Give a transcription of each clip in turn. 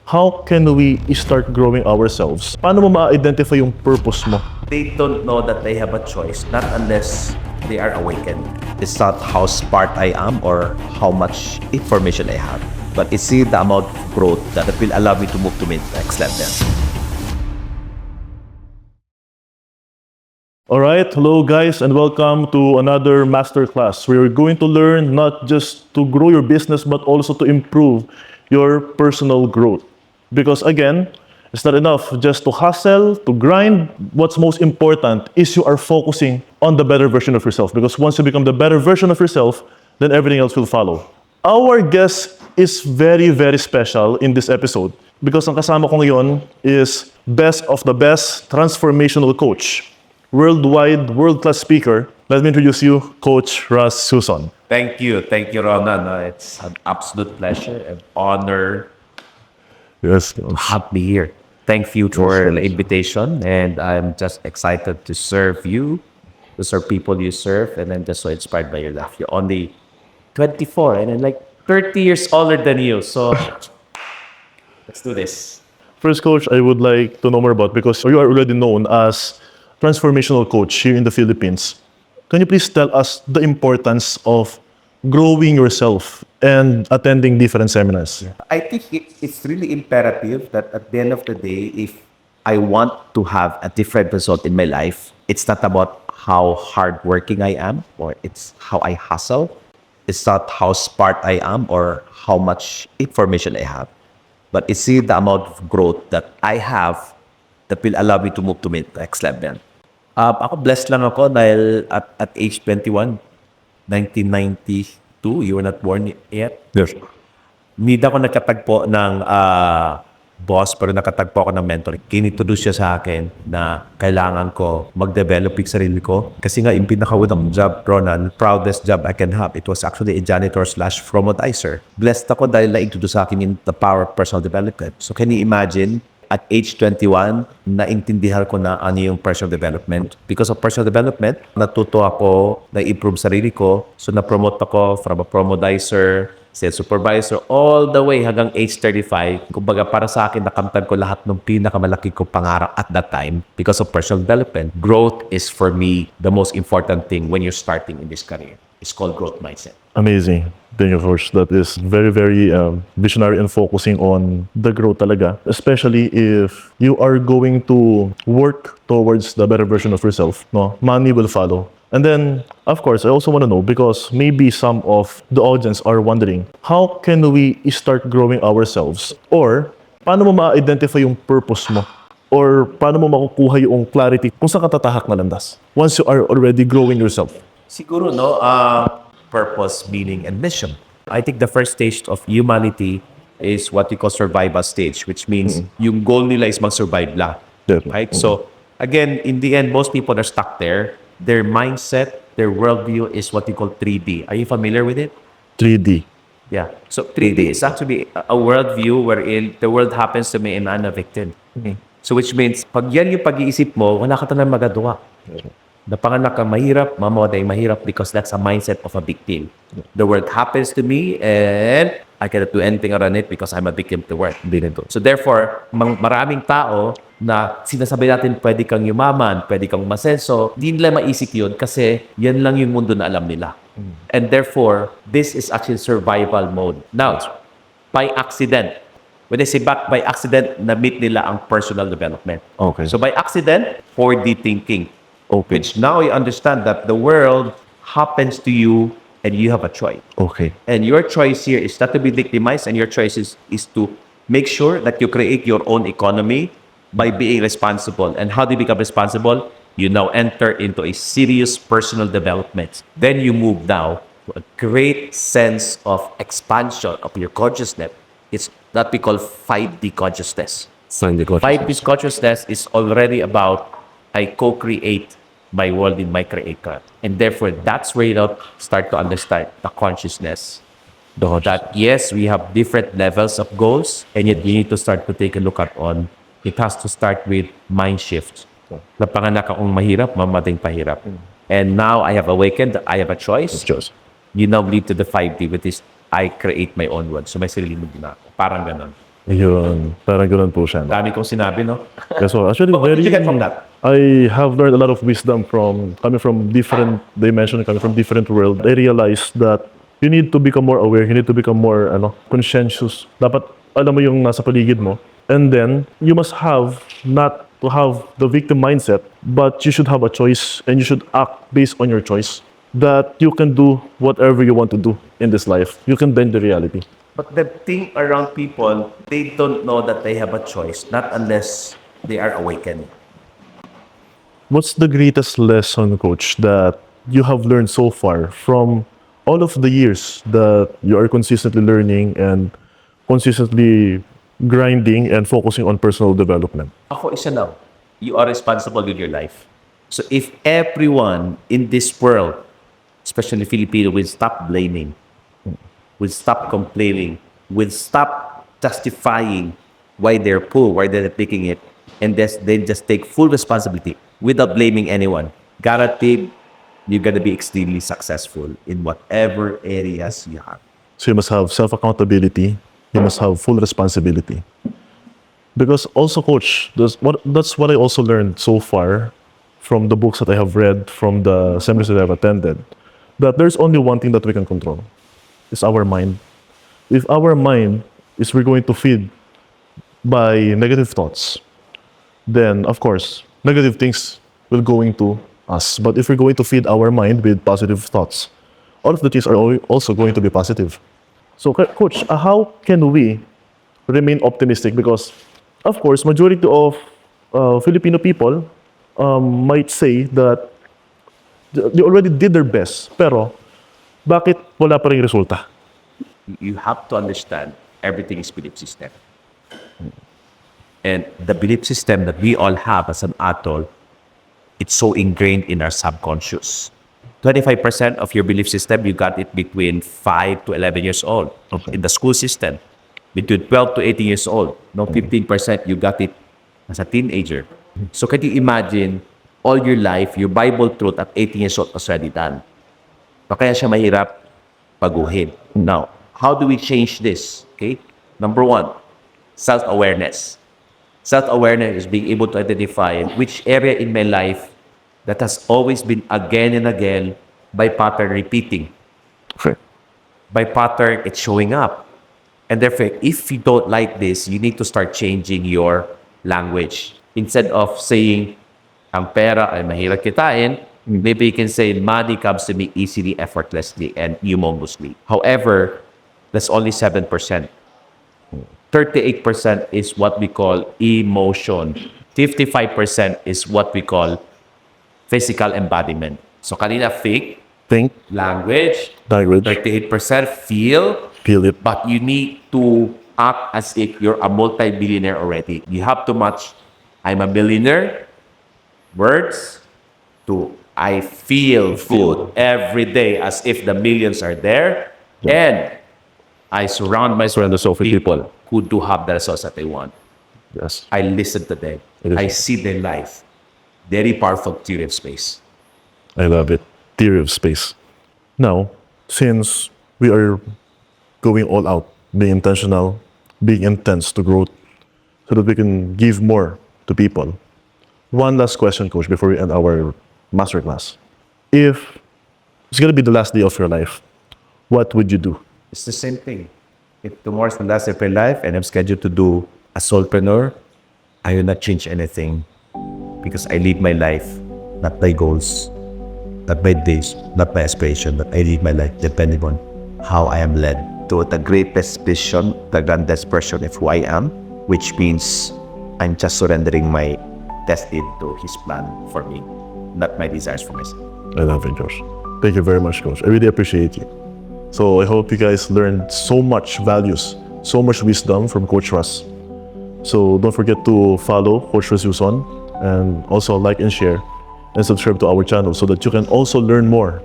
how can we start growing ourselves? Paano mo ma-identify yung purpose mo? They don't know that they have a choice, not unless they are awakened. It's not how smart I am or how much information I have, but it's the amount of growth that will allow me to move to the next level. Alright, hello guys and welcome to another masterclass where you're going to learn not just to grow your business but also to improve your personal growth. Because again, it's not enough just to hustle, to grind. What's most important is you are focusing on the better version of yourself, because once you become the better version of yourself, then everything else will follow. Our guest is very, very special in this episode because ang kasama ko ngayon is best of the best transformational coach, worldwide, world-class speaker. Let me introduce you, Coach Russ Susan. Thank you, Ronan. It's an absolute pleasure and honor Yes. to have me here. Thank you for the invitation, and I'm just excited to serve you, to serve people you serve, and I'm just so inspired by your laugh. You're only 24, and I'm like 30 years older than you, so let's do this. First, Coach, I would like to know more about, because you are already known as transformational coach here in the Philippines. Can you please tell us the importance of growing yourself and attending different seminars? I think it's really imperative that at the end of the day, if I want to have a different result in my life, it's not about how hardworking I am or it's how I hustle. It's not how smart I am or how much information I have. But it's the amount of growth that I have that will allow me to move to the next level. Ako blessed lang ako dahil at age 21, 1992, you were not born yet. Yes. Hindi ako nakatagpo ng boss, pero nakatagpo ako ng mentor. Kinintroduce siya sa akin na kailangan ko mag-develop yung sarili ko. Kasi nga, yung pinakaunang job, Ronan, proudest job I can have, it was actually a janitor / promodizer. Blessed ako dahil na-introduce sa akin in the power of personal development. So can you imagine, at age 21, naintindihan ko na ano yung personal development. Because of personal development, natuto ako, na-improve sarili ko. So na-promote ako from a promodizer, sales supervisor, all the way hanggang age 35. Kumbaga para sa akin, nakamtan ko lahat ng pinakamalaki kong pangarap at that time because of personal development. Growth is for me the most important thing when you're starting in this career. It's called growth mindset. Amazing. Thank you, Coach. That is very, very visionary and focusing on the growth talaga. Especially if you are going to work towards the better version of yourself. No? Money will follow. And then, of course, I also want to know, because maybe some of the audience are wondering, how can we start growing ourselves? Or, paano mo ma-identify yung purpose mo? Or, paano mo makukuha yung clarity kung saan ka tatahak na landas? Once you are already growing yourself. Siguro, no, purpose, meaning, and mission. I think the first stage of humanity is what we call survival stage, which means yung goal nila is mag-survive lang. Right? So, again, in the end, most people are stuck there. Their mindset, their worldview is what we call 3D. Are you familiar with it? 3D. Yeah. So 3D is actually a worldview wherein the world happens to me and I'm a victim. So which means, pag yan yung pag-iisip mo, wala ka talagang magagawa. Napanganak ka mahirap, mamamatay mahirap, because that's a mindset of a victim. The world happens to me and I cannot do anything around it because I'm a victim of the world. So therefore, maraming tao na sinasabi natin pwede kang yumaman, pwede kang masenso, hindi nila maisip yun kasi yan lang yung mundo na alam nila. And therefore, this is actually survival mode. Now, by accident, when they say back by accident, na-meet nila ang personal development. Okay. So by accident, 4D thinking. Okay. Which now you understand that the world happens to you and you have a choice. Okay. And your choice here is not to be victimized, and your choice is to make sure that you create your own economy by being responsible. And how do you become responsible? You now enter into a serious personal development. Then you move now to a great sense of expansion of your consciousness. It's that we call 5D consciousness. 5D consciousness is already about I co-create my world in my creator. And therefore, that's where you start to understand the consciousness. That yes, we have different levels of goals, and yet you need to start to take a look at on. It has to start with mind shift. Napanganak akong mahirap, mamating pahirap. And now I have awakened, I have a choice. You now lead to the 5D, which is I create my own world. So may sarili mo din ako. Parang ganon. Yun, parang ganun po siya. Dami kong sinabi, no? Yeah, so actually, What did you get from that? I have learned a lot of wisdom from coming from different dimensions, coming from different world. I realized that you need to become more aware. You need to become more conscientious. Dapat alam mo yung nasa paligid mo. And then you must have not to have the victim mindset, but you should have a choice and you should act based on your choice. That you can do whatever you want to do in this life. You can bend the reality. But the thing around people, they don't know that they have a choice, not unless they are awakened. What's the greatest lesson, Coach, that you have learned so far from all of the years that you are consistently learning and consistently grinding and focusing on personal development? Ako isa lang, you are responsible with your life. So if everyone in this world, especially Filipino, will stop blaming, will stop complaining, will stop justifying why they're poor, why they're not making it, and they just take full responsibility without blaming anyone. Guaranteed, you're gonna be extremely successful in whatever areas you have. So you must have self-accountability. You must have full responsibility. Because also, Coach, that's what I also learned so far from the books that I have read, from the seminars that I've attended, that there's only one thing that we can control. It's our mind. If our mind is we're going to feed by negative thoughts, then of course negative things will go into us. But if we're going to feed our mind with positive thoughts, all of the things are also going to be positive. So, Coach, how can we remain optimistic? Because, of course, majority of Filipino people might say that they already did their best, pero bakit wala pa ring resulta? You have to understand everything is belief system. And the belief system that we all have as an adult, it's so ingrained in our subconscious. 25% of your belief system, you got it between 5 to 11 years old. Okay. In the school system, between 12 to 18 years old. No, 15%, you got it as a teenager. So can you imagine all your life, your Bible truth at 18 years old was already done? Kaya siya mahirap baguhin. Now, how do we change this? Okay? Number one, self-awareness. Self-awareness is being able to identify which area in my life that has always been again and again by pattern repeating. Okay. By pattern, it's showing up. And therefore, if you don't like this, you need to start changing your language. Instead of saying, ang pera ay mahirap kitain, maybe you can say, money comes to me easily, effortlessly, and humongously. However, that's only 7%. 38% is what we call emotion. 55% is what we call physical embodiment. So kanina think, Think, language, language, 38% feel, feel it. but you need to act as if you're a multi-billionaire already. You have to match, I'm a billionaire, words, to I feel good every day as if the millions are there, and I surround myself with people who do have the results that they want. Yes. I listen to them. It is. I see their life. Very powerful theory of space. I love it. Theory of space. Now, since we are going all out, being intentional, being intense to growth, so that we can give more to people. One last question, Coach, before we end our masterclass. If it's going to be the last day of your life, what would you do? It's the same thing. If tomorrow's the last day of my life and I'm scheduled to do a soulpreneur, I will not change anything because I live my life, not my goals, not my days, not my aspiration, but I live my life depending on how I am led to the greatest vision, the grandest version of who I am, which means I'm just surrendering my destiny to His plan for me, not my desires for myself. I love it, Josh. Thank you very much, Coach. I really appreciate you. So I hope you guys learned so much values, so much wisdom from Coach Russ. So don't forget to follow Coach Russ Yuson and also like and share and subscribe to our channel so that you can also learn more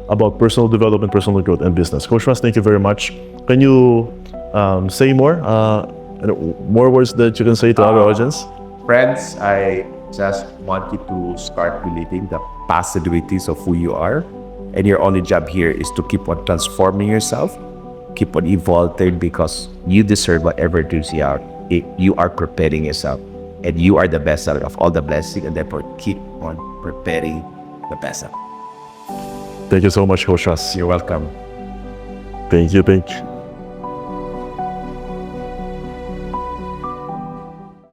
about personal development, personal growth, and business. Coach Russ, thank you very much. Can you say more? More words that you can say to our audience? Friends, I just want you to start believing the possibilities of who you are. And your only job here is to keep on transforming yourself, keep on evolving because you deserve whatever it is you are. you are preparing yourself. And you are the vessel of all the blessing, and therefore keep on preparing the vessel. Thank you so much, Coach Russ. You're welcome. Thank you.